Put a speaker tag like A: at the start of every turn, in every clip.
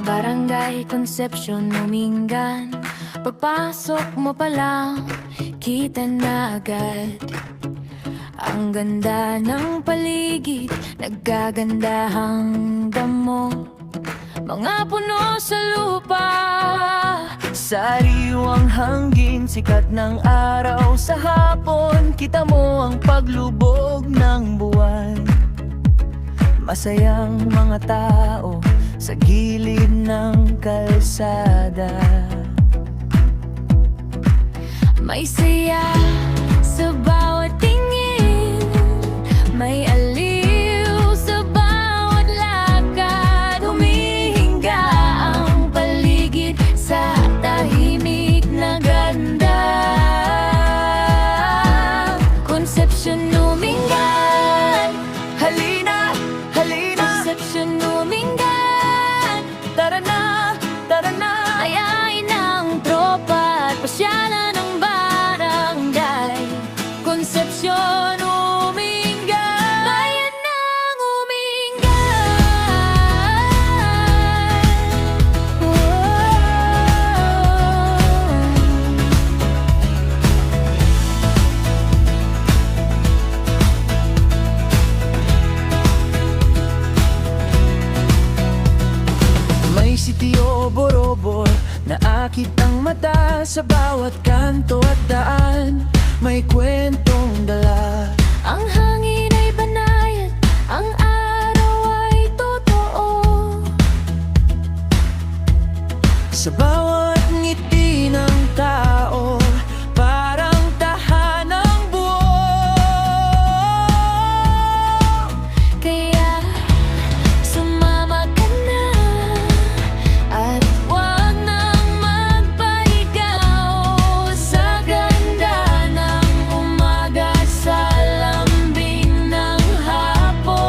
A: Barangay Concepcion, Umingan. Pagpasok mo pa lang, kita na agad ang ganda ng paligid, nagagandahang damo, mga puno sa lupa, sariwang hangin, sikat ng araw sa hapon. Kita mo ang paglubog ng buwan, masayang mga tao sa gilid ng kalsada. May saya sa bawat tingin, may aliw sa bawat lakad. Humihinga ang paligid sa tahimik na ganda. Concepcion, Umingan, halina, halina. Concepcion, Umingan, tara na, tara na. Ayain ang tropa at pasyalan ng barangay. Concepcion, Umingan, bayan ng Umingan. May sitio borobor na akit ang mata, sa bawat kanto at daan may kwentong dala. Ang hangin ay banayad, ang araw ay totoo. Sa bawat ngiti ng tao, parang tahanang buo. Kaya sumama ka na at huwag nang magpahigaw sa ganda ng umaga, sa lambing ng hapon.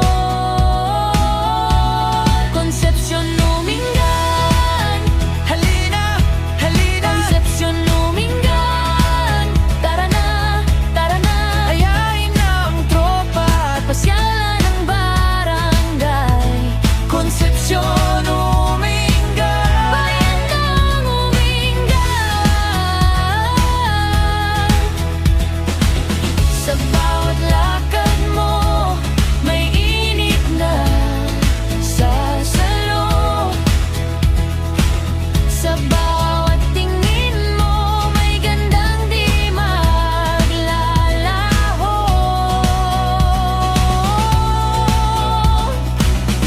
A: Concepcion, Umingan, halina, halina. Concepcion, Umingan, tara na, tara na. Ayain ang tropa at pasyalan ng barangay. Concepcion, Umingan, bayan ng Umingan. Sa bawat lakad mo, may init na sasalo. Sa bawat tingin mo, may gandang di maglalaho.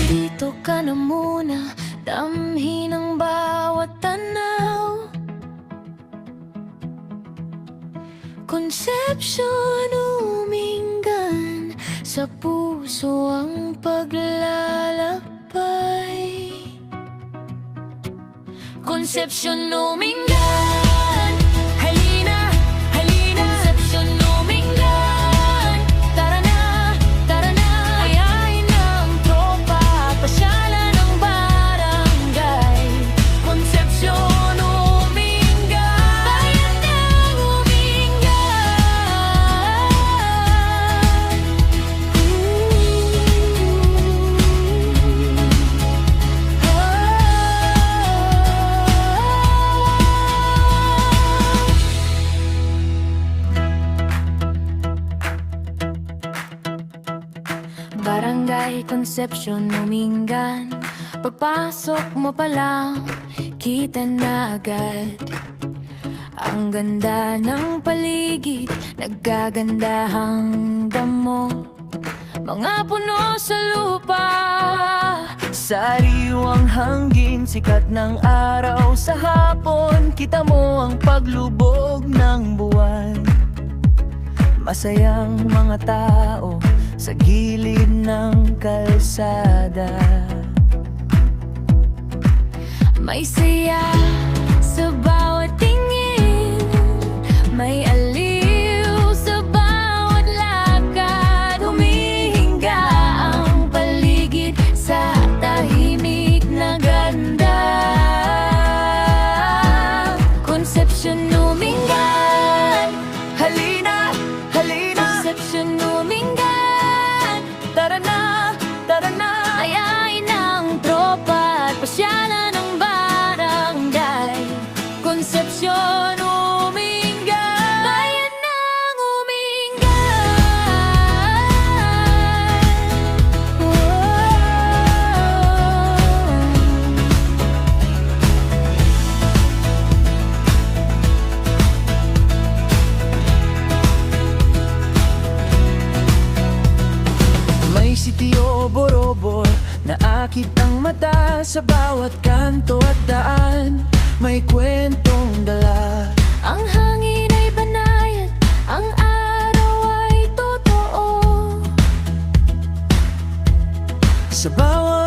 A: Dito ka na muna, damhin ang bawat tanaw. Concepcion, Umingan, sa puso ang paglalakbay. Concepcion, Umingan, halina, halina. Concepcion, Umingan, tara na, tara na. Ayain ang tropa at pasyalan ng barangay. Concepcion, Umingan, bayan ng Barangay Concepcion, Umingan. Pagpasok mo pa lang, kita na agad ang ganda ng paligid, nagagandahang damo, mga puno sa lupa, sariwang hangin, sikat ng araw sa hapon. Kita mo ang paglubog ng buwan, masayang mga tao sa gilid ng kalsada. May saya sa bawat tingin, may aliw sa bawat lakad. Humihinga ang paligid sa tahimik na ganda. Concepcion, Umingan, halina, halina. Concepcion, Umingan, tara na, tara na. Ayain ang tropa at pasyalan ng May sitio borobor na akit ang mata. Sa bawat kanto at daan may kwentong dala.
B: Ang hangin ay banayad, ang araw ay totoo.
A: Sa bawat